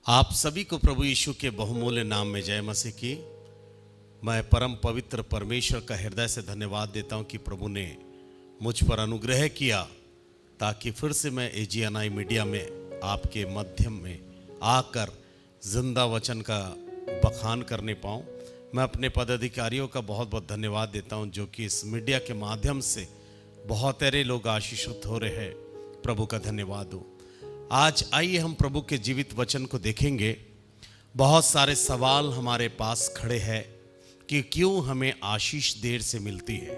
आप सभी को प्रभु यीशु के बहुमूल्य नाम में जय मसीह की। मैं परम पवित्र परमेश्वर का हृदय से धन्यवाद देता हूं कि प्रभु ने मुझ पर अनुग्रह किया ताकि फिर से मैं AGNI मीडिया में आपके माध्यम में आकर जिंदा वचन का बखान करने पाऊं। मैं अपने पदाधिकारियों का बहुत बहुत धन्यवाद देता हूं जो कि इस मीडिया के माध्यम से बहुत सारे लोग आशीषित हो रहे हैं। प्रभु का धन्यवाद हो। आज आइए हम प्रभु के जीवित वचन को देखेंगे। बहुत सारे सवाल हमारे पास खड़े हैं कि क्यों हमें आशीष देर से मिलती है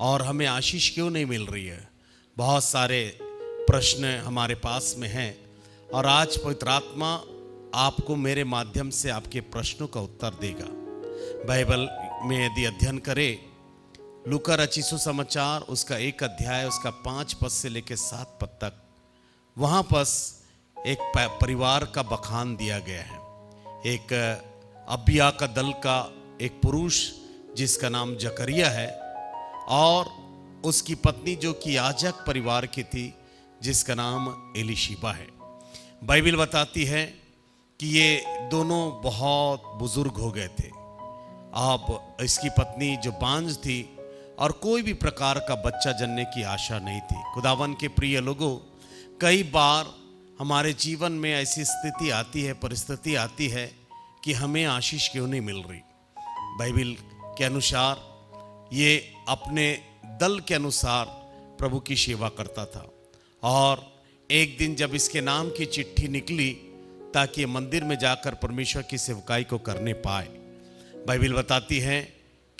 और हमें आशीष क्यों नहीं मिल रही है। बहुत सारे प्रश्न हमारे पास में हैं और आज पवित्र आत्मा आपको मेरे माध्यम से आपके प्रश्नों का उत्तर देगा। बाइबल में यदि अध्ययन करें लूका रचित सुसमाचार उसका 1 अध्याय उसका 5 पद से लेकर 7 पद तक, वहाँ पर एक परिवार का बखान दिया गया है। एक अबिया का दल का एक पुरुष जिसका नाम जकरिया है और उसकी पत्नी जो कि याजक परिवार की थी जिसका नाम एलीशिबा है। बाइबल बताती है कि ये दोनों बहुत बुजुर्ग हो गए थे। अब इसकी पत्नी जो बांझ थी और कोई भी प्रकार का बच्चा जनने की आशा नहीं थी। खुदावन के प्रिय लोगों, कई बार हमारे जीवन में ऐसी स्थिति आती है, परिस्थिति आती है कि हमें आशीष क्यों नहीं मिल रही। बाइबल के अनुसार ये अपने दल के अनुसार प्रभु की सेवा करता था और एक दिन जब इसके नाम की चिट्ठी निकली ताकि मंदिर में जाकर परमेश्वर की सेवकाई को करने पाए, बाइबल बताती है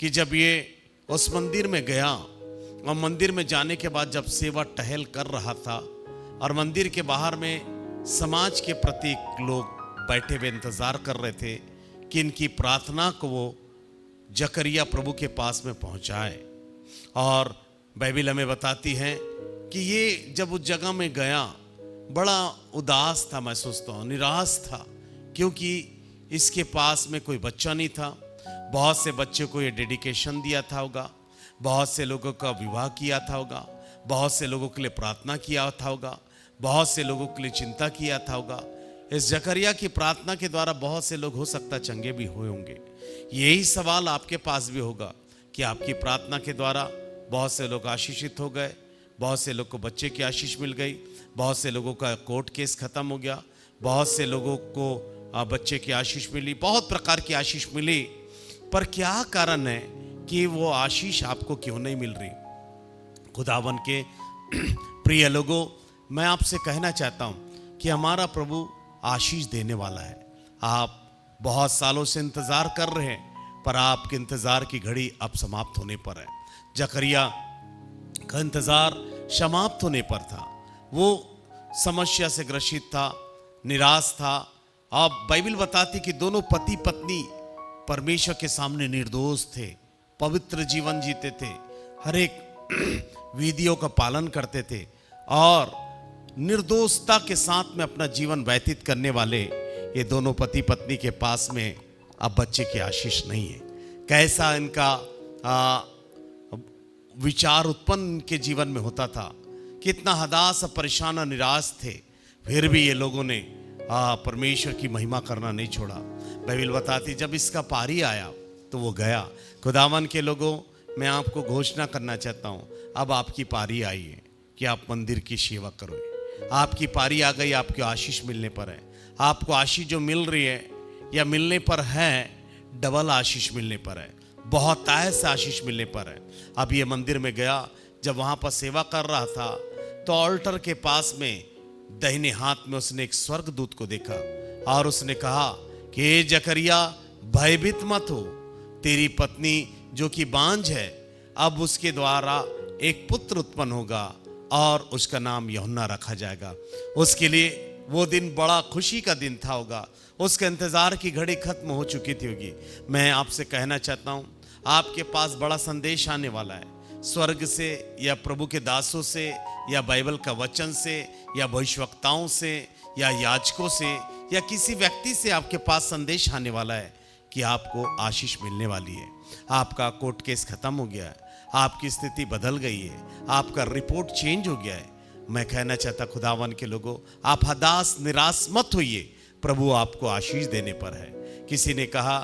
कि जब ये उस मंदिर में गया और मंदिर में जाने के बाद जब सेवा टहल कर रहा था और मंदिर के बाहर में समाज के प्रतीक लोग बैठे हुए इंतजार कर रहे थे कि इनकी प्रार्थना को वो जकरिया प्रभु के पास में पहुंचाए। और बाइबल हमें बताती है कि ये जब उस जगह में गया बड़ा उदास था, मैं सोचता हूँ निराश था, क्योंकि इसके पास में कोई बच्चा नहीं था। बहुत से बच्चों को ये डेडिकेशन दिया था होगा, बहुत से लोगों का विवाह किया था होगा, बहुत से लोगों के लिए प्रार्थना किया था होगा, बहुत से लोगों के लिए चिंता किया था होगा। इस जकरिया की प्रार्थना के द्वारा बहुत से लोग हो सकता चंगे भी हुए होंगे। यही सवाल आपके पास भी होगा कि आपकी प्रार्थना के द्वारा बहुत से लोग आशीषित हो गए, बहुत से लोग को बच्चे की आशीष मिल गई, बहुत से लोगों का कोर्ट केस खत्म हो गया, बहुत से लोगों को बच्चे की आशीष मिली, बहुत प्रकार की आशीष मिली। पर क्या कारण है कि वो आशीष आपको क्यों नहीं मिल रही। खुदावन के प्रिय लोगों, मैं आपसे कहना चाहता हूं कि हमारा प्रभु आशीष देने वाला है। आप बहुत सालों से इंतजार कर रहे हैं पर आपके इंतजार की घड़ी अब समाप्त होने पर है। जकरिया का इंतजार समाप्त होने पर था। वो समस्या से ग्रसित था, निराश था। अब बाइबल बताती कि दोनों पति पत्नी परमेश्वर के सामने निर्दोष थे, पवित्र जीवन जीते थे, हर एक विधियों का पालन करते थे और निर्दोषता के साथ में अपना जीवन व्यतीत करने वाले ये दोनों पति पत्नी के पास में अब बच्चे की आशीष नहीं है। कैसा इनका विचार उत्पन्न इनके जीवन में होता था, कितना हताश परेशान और निराश थे, फिर भी ये लोगों ने परमेश्वर की महिमा करना नहीं छोड़ा। बाइबल बताती जब इसका पारी आया तो वो गया। खुदावन के लोगों, मैं आपको घोषणा करना चाहता हूँ, अब आपकी पारी आई है कि आप मंदिर की सेवा करो। आपकी पारी आ गई, आपको आशीष मिलने पर है। आपको आशीष जो मिल रही है या मिलने पर है, डबल आशीष मिलने पर है, बहुत ऐसा आशीष मिलने पर है। अब ये मंदिर में गया, जब वहाँ पर सेवा कर रहा था तो ऑल्टर के पास में दाहिने हाथ में उसने एक स्वर्गदूत को देखा और उसने कहा कि हे जकरिया, भयभीत मत हो, तेरी पत्नी जो कि बांझ है अब उसके द्वारा एक पुत्र उत्पन्न होगा और उसका नाम यूहन्ना रखा जाएगा। उसके लिए वो दिन बड़ा खुशी का दिन था होगा, उसके इंतजार की घड़ी खत्म हो चुकी थी होगी। मैं आपसे कहना चाहता हूँ, आपके पास बड़ा संदेश आने वाला है, स्वर्ग से या प्रभु के दासों से या बाइबल का वचन से या भविष्यवक्ताओं से या याजकों से या किसी व्यक्ति से आपके पास संदेश आने वाला है कि आपको आशीष मिलने वाली है। आपका कोर्ट केस खत्म हो गया है, आपकी स्थिति बदल गई है, आपका रिपोर्ट चेंज हो गया है। मैं कहना चाहता खुदावन के लोगों, आप हताश निराश मत होइए, प्रभु आपको आशीष देने पर है। किसी ने कहा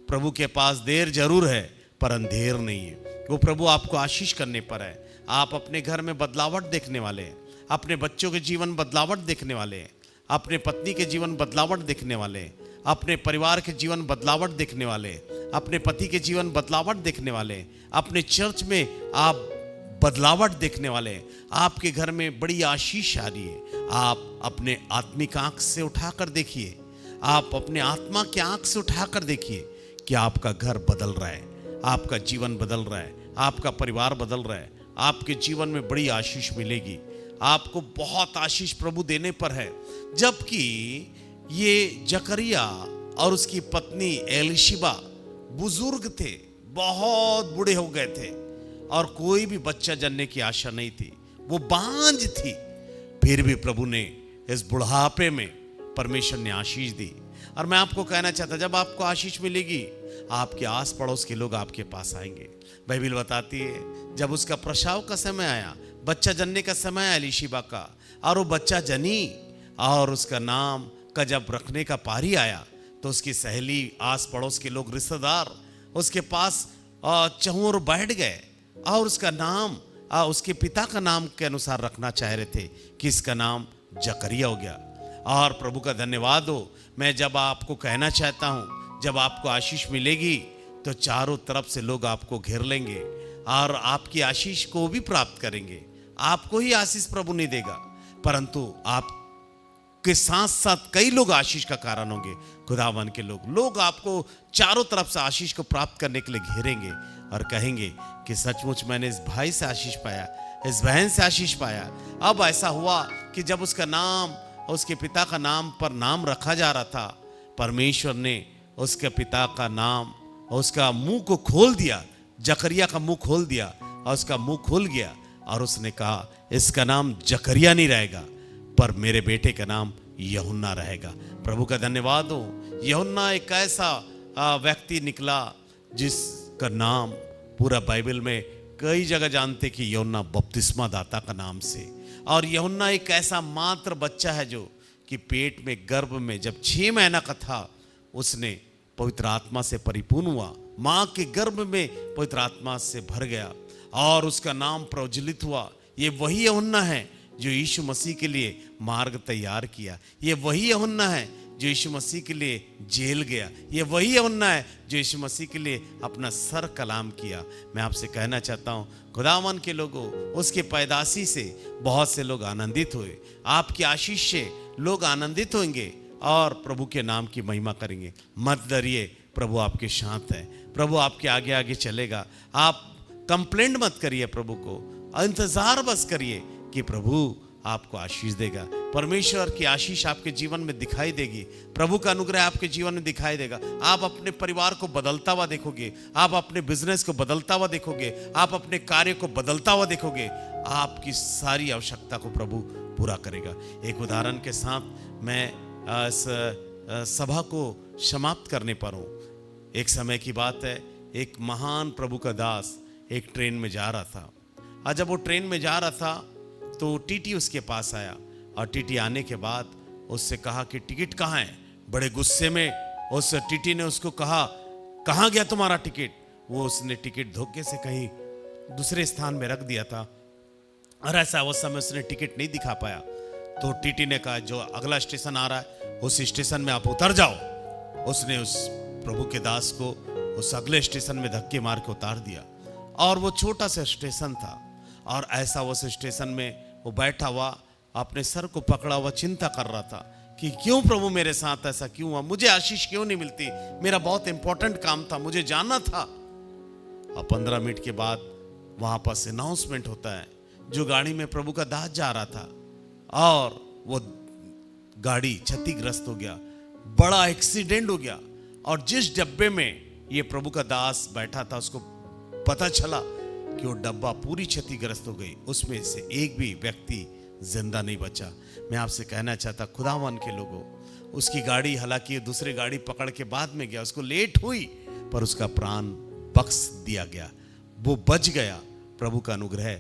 प्रभु के पास देर जरूर है पर अंधेर नहीं है। वो प्रभु आपको आशीष करने पर है। आप अपने घर में बदलावट देखने वाले हैं, अपने बच्चों के जीवन बदलावट देखने वाले हैं, अपने पत्नी के जीवन बदलावट देखने वाले हैं, अपने परिवार के जीवन बदलावट देखने वाले हैं, अपने पति के जीवन बदलावट देखने वाले हैं, अपने चर्च में आप बदलावट देखने वाले हैं। आपके घर में बड़ी आशीष आ रही है। आप अपने आत्मिक आंख से उठाकर देखिए, आप अपने आत्मा के आंख से उठाकर देखिए कि आपका घर बदल रहा है, आपका जीवन बदल रहा है, आपका परिवार बदल रहा है। आपके जीवन में बड़ी आशीष मिलेगी। आपको बहुत आशीष प्रभु देने पर है। जबकि ये जकरिया और उसकी पत्नी एलिशिबा बुजुर्ग थे, बहुत बूढ़े हो गए थे और कोई भी बच्चा जन्ने की आशा नहीं थी, वो बांझ थी। फिर भी प्रभु ने इस बुढ़ापे में परमेश्वर ने आशीष दी। और मैं आपको कहना चाहता, जब आपको आशीष मिलेगी आपके आस पड़ोस के लोग आपके पास आएंगे। बाइबल बताती है जब उसका प्रसव का समय आया, बच्चा जनने का समय आया एलिशिबा का, और वो बच्चा जनी और उसका नाम का जब रखने का पारी आया तो उसकी सहेली, आस पड़ोस के लोग, रिश्तेदार उसके पास चहुर बैठ गए और उसका नाम उसके पिता का नाम के अनुसार रखना चाह रहे थे कि इसका नाम जकरिया हो गया। और प्रभु का धन्यवाद हो। मैं जब आपको कहना चाहता हूँ, जब आपको आशीष मिलेगी तो चारों तरफ से लोग आपको घेर लेंगे और आपकी आशीष को भी प्राप्त करेंगे। आपको ही आशीष प्रभु नहीं देगा, परंतु आपके साथ साथ कई लोग आशीष का कारण होंगे। खुदावन के लोग आपको चारों तरफ से आशीष को प्राप्त करने के लिए घेरेंगे और कहेंगे कि सचमुच मैंने इस भाई से आशीष पाया, इस बहन से आशीष पाया। अब ऐसा हुआ कि जब उसका नाम, उसके पिता का नाम पर नाम रखा जा रहा था, परमेश्वर ने उसके पिता का नाम, उसका मुंह को खोल दिया, जकरिया का मुंह खोल दिया और उसका मुंह खुल गया और उसने कहा इसका नाम जकरिया नहीं रहेगा पर मेरे बेटे का नाम यूहन्ना रहेगा। प्रभु का धन्यवाद हो। यूहन्ना एक ऐसा व्यक्ति निकला जिसका नाम पूरा बाइबल में कई जगह जानते कि यूहन्ना बपतिस्मा दाता का नाम से। और यूहन्ना एक ऐसा मात्र बच्चा है जो कि पेट में, गर्भ में जब 6 महीना का था, उसने पवित्र आत्मा से परिपूर्ण हुआ, माँ के गर्भ में पवित्र आत्मा से भर गया और उसका नाम प्रज्वलित हुआ। ये वही यूहन्ना है जो यीशु मसीह के लिए मार्ग तैयार किया। ये वही यूहन्ना है जो यीशु मसीह के लिए जेल गया। ये वही यूहन्ना है जो यीशु मसीह के लिए अपना सर कलाम किया। मैं आपसे कहना चाहता हूँ, खुदावन के लोगों, उसके पैदाशी से बहुत से लोग आनंदित हुए। आपकी आशीष से लोग आनंदित होंगे और प्रभु के नाम की महिमा करेंगे। मत डरिए, प्रभु आपके साथ है, प्रभु आपके आगे आगे चलेगा। आप कंप्लेंट मत करिए, प्रभु को इंतजार बस करिए कि प्रभु आपको आशीष देगा। परमेश्वर की आशीष आपके जीवन में दिखाई देगी, प्रभु का अनुग्रह आपके जीवन में दिखाई देगा। आप अपने परिवार को बदलता हुआ देखोगे, आप अपने बिजनेस को बदलता हुआ देखोगे, आप अपने कार्य को बदलता हुआ देखोगे। आपकी सारी आवश्यकता को प्रभु पूरा करेगा। एक उदाहरण के साथ मैं इस सभा को समाप्त करने पर हूँ। एक समय की बात है, एक महान प्रभु का दास एक ट्रेन में जा रहा था और जब वो ट्रेन में जा रहा था तो टीटी उसके पास आया और टीटी आने के बाद उससे कहा कि टिकट कहाँ है। बड़े गुस्से में उस टीटी ने उसको कहा, कहाँ गया तुम्हारा टिकट। वो उसने टिकट धोखे से कहीं दूसरे स्थान में रख दिया था और ऐसा उस समय उसने टिकट नहीं दिखा पाया। तो टीटी ने कहा जो अगला स्टेशन आ रहा है उस स्टेशन में आप उतर जाओ। उसने उस प्रभु के दास को उस अगले स्टेशन में धक्के मार के उतार दिया और वो छोटा सा स्टेशन था और ऐसा उस स्टेशन में वो बैठा हुआ अपने सर को पकड़ा हुआ चिंता कर रहा था कि क्यों प्रभु मेरे साथ ऐसा क्यों हुआ, मुझे आशीष क्यों नहीं मिलती, मेरा बहुत इंपॉर्टेंट काम था, मुझे जाना था। और 15 मिनट के बाद वहां पर अनाउंसमेंट होता है, जो गाड़ी में प्रभु का दास जा रहा था और वो गाड़ी क्षतिग्रस्त हो गया, बड़ा एक्सीडेंट हो गया और जिस डब्बे में ये प्रभु का दास बैठा था उसको पता चला कि वो डब्बा पूरी क्षतिग्रस्त हो गई, उसमें से एक भी व्यक्ति जिंदा नहीं बचा। मैं आपसे कहना चाहता, खुदावन के लोगों, उसकी गाड़ी हालांकि दूसरी गाड़ी पकड़ के बाद में गया, उसको लेट हुई पर उसका प्राण बख्श दिया गया, वो बच गया। प्रभु का अनुग्रह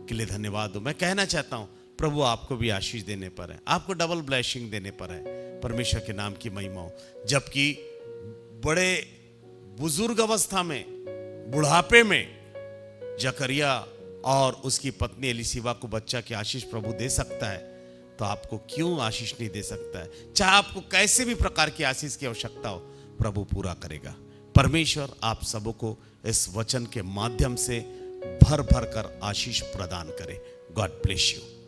के लिए धन्यवाद हो। मैं कहना चाहता हूँ प्रभु आपको भी आशीष देने पर है, आपको डबल ब्लेसिंग देने पर है। परमेश्वर के नाम की महिमा हो। जबकि बड़े बुजुर्ग अवस्था में, बुढ़ापे में जकरिया और उसकी पत्नी एलिशिबा को बच्चा की आशीष प्रभु दे सकता है, तो आपको क्यों आशीष नहीं दे सकता है? चाहे आपको कैसे भी प्रकार की आशीष की आवश्यकता हो, प्रभु पूरा करेगा। परमेश्वर आप सबको इस वचन के माध्यम से भर भर कर आशीष प्रदान करे। God bless you.